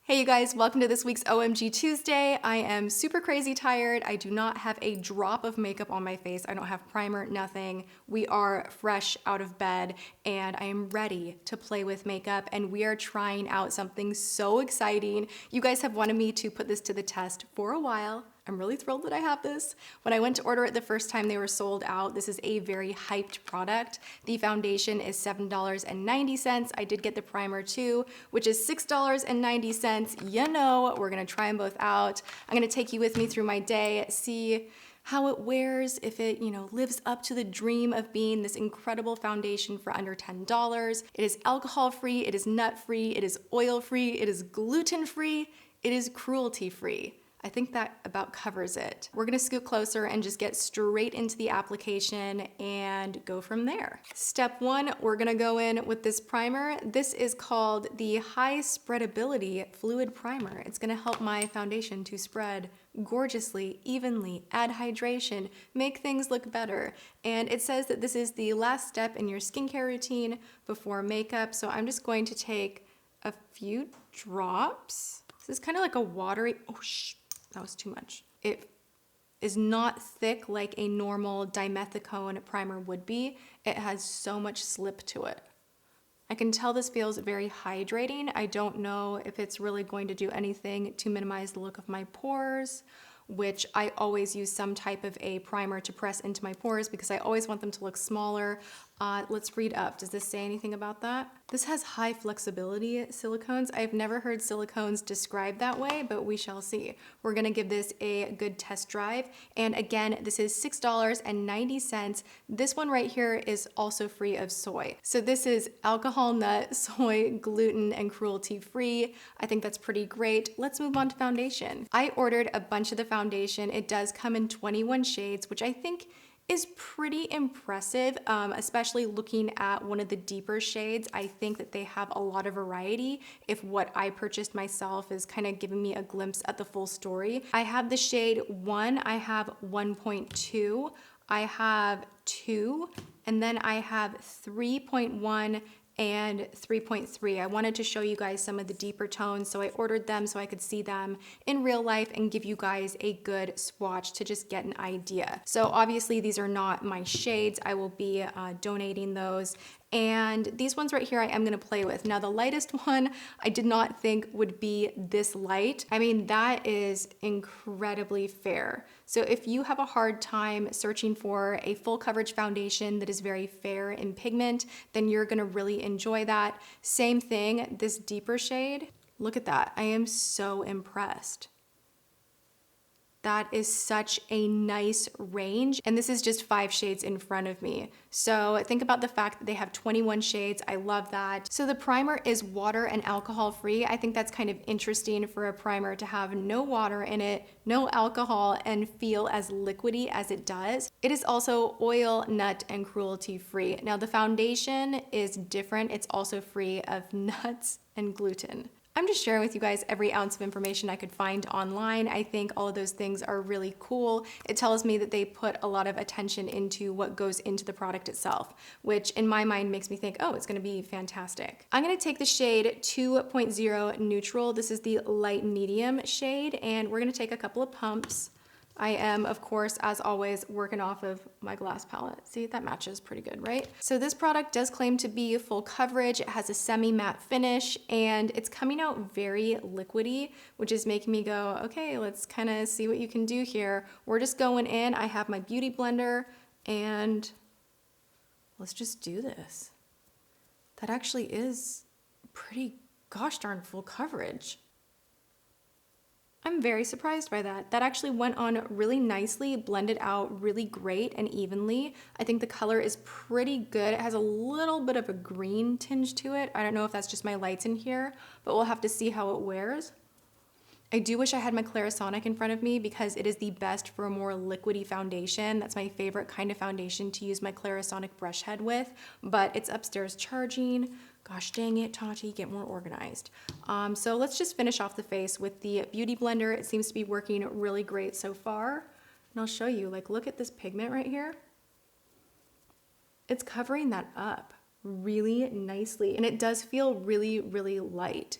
Hey you guys, welcome to this week's OMG Tuesday. I am super crazy tired. I do not have a drop of makeup on my face. I don't have primer, nothing. We are fresh out of bed and I am ready to play with makeup and we are trying out something so exciting. You guys have wanted me to put this to the test for a while. I'm really thrilled that I have this. When I went to order it the first time, they were sold out. This is a very hyped product. The foundation is $7.90. I did get the primer too, which is $6.90. You know, we're gonna try them both out. I'm gonna take you with me through my day, see how it wears, if it, lives up to the dream of being this incredible foundation for under $10. It is alcohol-free, it is nut-free, it is oil-free, it is gluten-free, it is cruelty-free. I think that about covers it. We're gonna scoot closer and just get straight into the application and go from there. Step one, we're gonna go in with this primer. This is called the High-Spreadability Fluid Primer. It's gonna help my foundation to spread gorgeously, evenly, add hydration, make things look better. And it says that this is the last step in your skincare routine before makeup. So I'm just going to take a few drops. This is kind of like a watery, that was too much. It is not thick like a normal dimethicone primer would be. It has so much slip to it. I can tell this feels very hydrating. I don't know if it's really going to do anything to minimize the look of my pores, which I always use some type of a primer to press into my pores because I always want them to look smaller. Let's read up. Does this say anything about that? This has high flexibility silicones. I've never heard silicones described that way, but we shall see. We're gonna give this a good test drive. And again, this is $6.90. This one right here is also free of soy. So this is alcohol, nut, soy, gluten, and cruelty-free. I think that's pretty great. Let's move on to foundation. I ordered a bunch of the foundation. It does come in 21 shades, which I think is pretty impressive, especially looking at one of the deeper shades. I think that they have a lot of variety if what I purchased myself is kind of giving me a glimpse at the full story. I have the shade 1, I have 1.2, I have 2, and then I have 3.1 and 3.3. I wanted to show you guys some of the deeper tones, so I ordered them so I could see them in real life and give you guys a good swatch to just get an idea. So obviously these are not my shades. I will be donating those. And these ones right here I am gonna play with. Now the lightest one I did not think would be this light. I mean, that is incredibly fair. So if you have a hard time searching for a full coverage foundation that is very fair in pigment, then you're gonna really enjoy that. Same thing, this deeper shade. Look at that, I am so impressed. That is such a nice range. And this is just 5 shades in front of me. So think about the fact that they have 21 shades. I love that. So the primer is water and alcohol free. I think that's kind of interesting for a primer to have no water in it, no alcohol, and feel as liquidy as it does. It is also oil, nut, and cruelty free. Now the foundation is different. It's also free of nuts and gluten. I'm just sharing with you guys every ounce of information I could find online. I think all of those things are really cool. It tells me that they put a lot of attention into what goes into the product itself, which in my mind makes me think, oh, it's gonna be fantastic. I'm gonna take the shade 2.0 Neutral. This is the light medium shade, and we're gonna take a couple of pumps. I am, of course, as always, working off of my glass palette. See, that matches pretty good, right? So this product does claim to be full coverage. It has a semi-matte finish, and it's coming out very liquidy, which is making me go, okay, let's kind of see what you can do here. We're just going in. I have my beauty blender, and let's just do this. That actually is pretty gosh darn full coverage. I'm very surprised by that. That actually went on really nicely, blended out really great and evenly. I think the color is pretty good. It has a little bit of a green tinge to it. I don't know if that's just my lights in here, but we'll have to see how it wears. I do wish I had my Clarisonic in front of me because it is the best for a more liquidy foundation. That's my favorite kind of foundation to use my Clarisonic brush head with, but it's upstairs charging. Gosh dang it, Tati, get more organized. So let's just finish off the face with the Beauty Blender. It seems to be working really great so far. And I'll show you, like, look at this pigment right here. It's covering that up really nicely. And it does feel really, really light.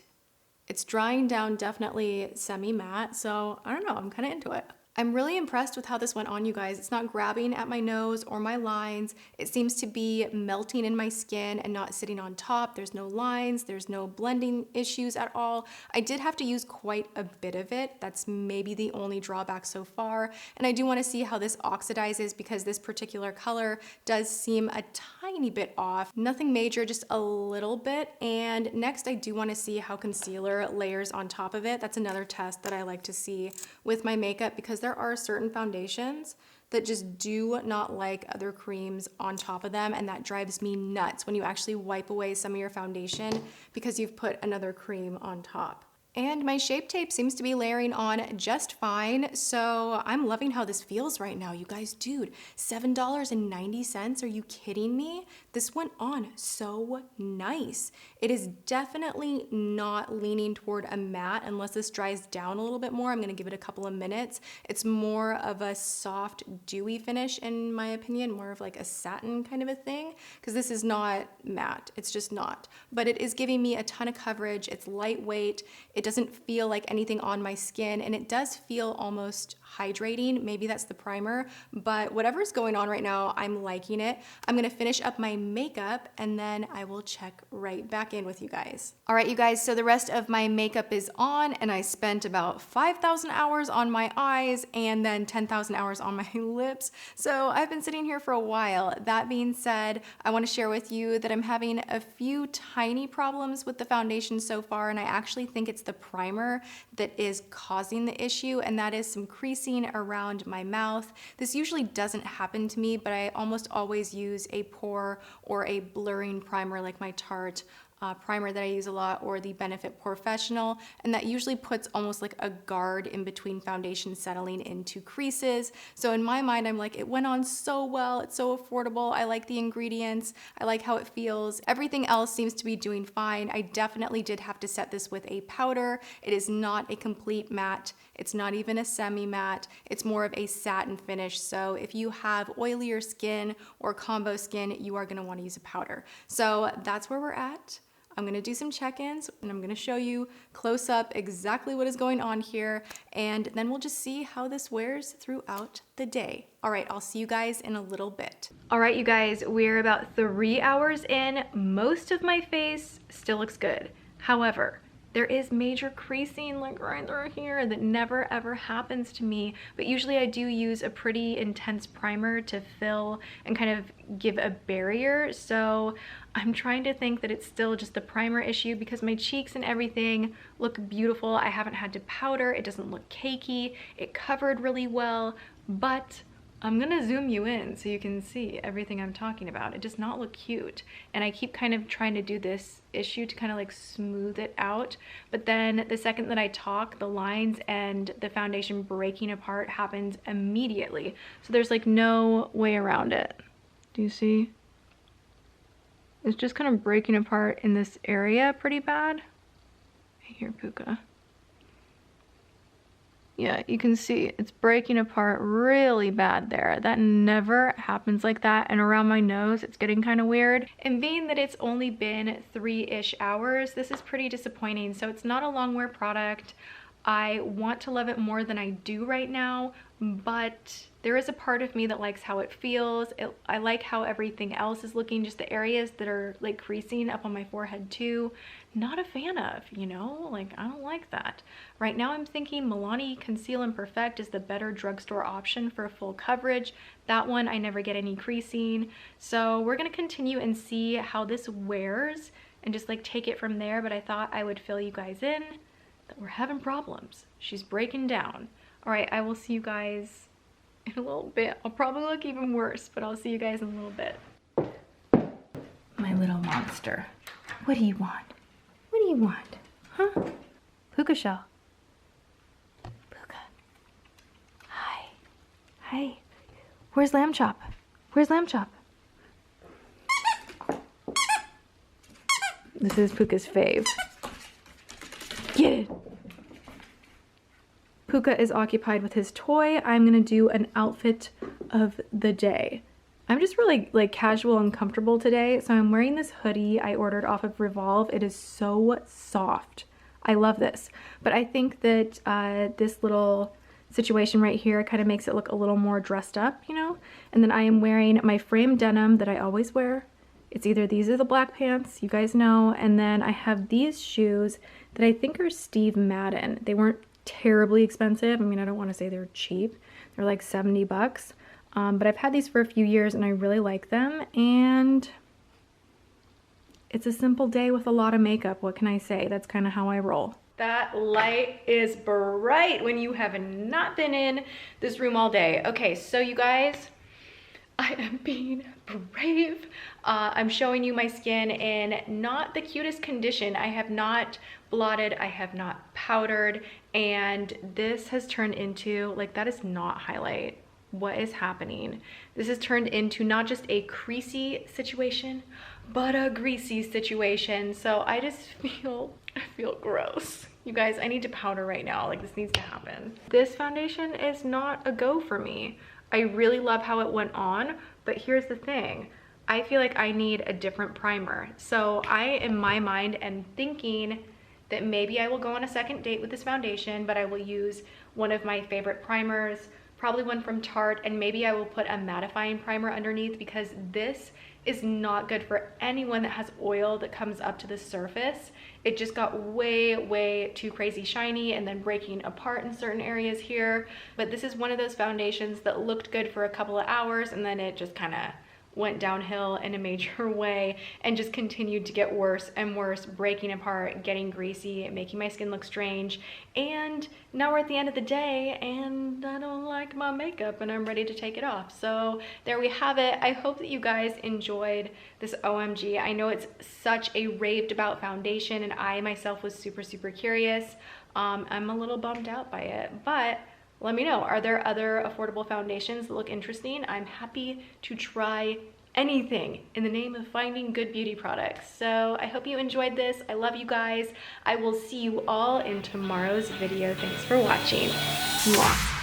It's drying down definitely semi-matte, so I don't know, I'm kind of into it. I'm really impressed with how this went on, you guys. It's not grabbing at my nose or my lines. It seems to be melting in my skin and not sitting on top. There's no lines, there's no blending issues at all. I did have to use quite a bit of it. That's maybe the only drawback so far. And I do want to see how this oxidizes because this particular color does seem a tiny bit off. Nothing major, just a little bit. And next I do want to see how concealer layers on top of it. That's another test that I like to see with my makeup because there are certain foundations that just do not like other creams on top of them, and that drives me nuts when you actually wipe away some of your foundation because you've put another cream on top. And my Shape Tape seems to be layering on just fine, so I'm loving how this feels right now, you guys. Dude, $7.90, are you kidding me? This went on so nice. It is definitely not leaning toward a matte unless this dries down a little bit more. I'm gonna give it a couple of minutes. It's more of a soft, dewy finish in my opinion, more of like a satin kind of a thing, because this is not matte, it's just not. But it is giving me a ton of coverage, it's lightweight, it doesn't feel like anything on my skin, and it does feel almost hydrating. Maybe that's the primer, but whatever's going on right now, I'm liking it. I'm gonna finish up my makeup and then I will check right back in with you guys. All right, you guys, so the rest of my makeup is on and I spent about 5,000 hours on my eyes and then 10,000 hours on my lips. So I've been sitting here for a while. That being said, I wanna share with you that I'm having a few tiny problems with the foundation so far, and I actually think it's the primer that is causing the issue, and that is some creasing around my mouth. This usually doesn't happen to me, but I almost always use a pore or a blurring primer like my Tarte primer that I use a lot, or the Benefit Professional, and that usually puts almost like a guard in between foundation settling into creases. So in my mind, I'm like, it went on so well, it's so affordable, I like the ingredients, I like how it feels. Everything else seems to be doing fine. I definitely did have to set this with a powder. It is not a complete matte. It's not even a semi-matte. It's more of a satin finish. So if you have oilier skin or combo skin, you are gonna wanna use a powder. So that's where we're at. I'm gonna do some check-ins and I'm gonna show you close up exactly what is going on here, and then we'll just see how this wears throughout the day. All right, I'll see you guys in a little bit. All right, you guys, we're about 3 hours in. Most of my face still looks good. However, there is major creasing like right through here that never ever happens to me, but usually I do use a pretty intense primer to fill and kind of give a barrier. So I'm trying to think that it's still just the primer issue because my cheeks and everything look beautiful. I haven't had to powder, it doesn't look cakey, it covered really well, but I'm gonna zoom you in so you can see everything I'm talking about. It does not look cute. And I keep kind of trying to do this issue to kind of like smooth it out. But then the second that I talk, the lines and the foundation breaking apart happens immediately. So there's like no way around it. Do you see? It's just kind of breaking apart in this area pretty bad. Here, Puka. Yeah, you can see it's breaking apart really bad there. That never happens like that. And around my nose, it's getting kind of weird. And being that it's only been 3-ish hours, this is pretty disappointing. So it's not a long wear product. I want to love it more than I do right now, but there is a part of me that likes how it feels. I like how everything else is looking, just the areas that are like creasing up on my forehead too. Not a fan of, you know, like I don't like that. Right now I'm thinking Milani Conceal and Perfect is the better drugstore option for full coverage. That one, I never get any creasing. So we're gonna continue and see how this wears and just like take it from there. But I thought I would fill you guys in that we're having problems. She's breaking down. All right, I will see you guys in a little bit. I'll probably look even worse, but I'll see you guys in a little bit. My little monster. What do you want? What do you want? Huh? Puka shell. Puka. Hi. Hi. Where's Lamb Chop? Where's Lamb Chop? This is Puka's fave. Get it. Puka is occupied with his toy. I'm gonna do an outfit of the day. I'm just really like casual and comfortable today. So I'm wearing this hoodie I ordered off of Revolve. It is so soft. I love this. But I think that this little situation right here kind of makes it look a little more dressed up, you know? And then I am wearing my frame denim that I always wear. It's either these are the black pants, you guys know, and then I have these shoes that I think are Steve Madden. They weren't terribly expensive. I mean, I don't want to say they're cheap. They're like 70 bucks. But I've had these for a few years and I really like them. And it's a simple day with a lot of makeup. What can I say? That's kind of how I roll. That light is bright when you have not been in this room all day. Okay, so you guys, I am being brave. I'm showing you my skin in not the cutest condition. I have not blotted, I have not powdered, and this has turned into, like, that is not highlight. What is happening? This has turned into not just a creasy situation, but a greasy situation. So I just feel gross. You guys, I need to powder right now. Like, this needs to happen. This foundation is not a go for me. I really love how it went on, but here's the thing. I feel like I need a different primer. So I, in my mind, am thinking that maybe I will go on a second date with this foundation, but I will use one of my favorite primers, probably one from Tarte, and maybe I will put a mattifying primer underneath, because this is not good for anyone that has oil that comes up to the surface. It just got way too crazy shiny and then breaking apart in certain areas here. But this is one of those foundations that looked good for a couple of hours and then it just kind of went downhill in a major way and just continued to get worse and worse, breaking apart, getting greasy, making my skin look strange. And now we're at the end of the day and I don't like my makeup and I'm ready to take it off. So there we have it. I hope that you guys enjoyed this OMG. I know it's such a raved about foundation and I myself was super curious. I'm a little bummed out by it, but let me know, are there other affordable foundations that look interesting? I'm happy to try anything in the name of finding good beauty products. So I hope you enjoyed this. I love you guys. I will see you all in tomorrow's video. Thanks for watching. Mwah.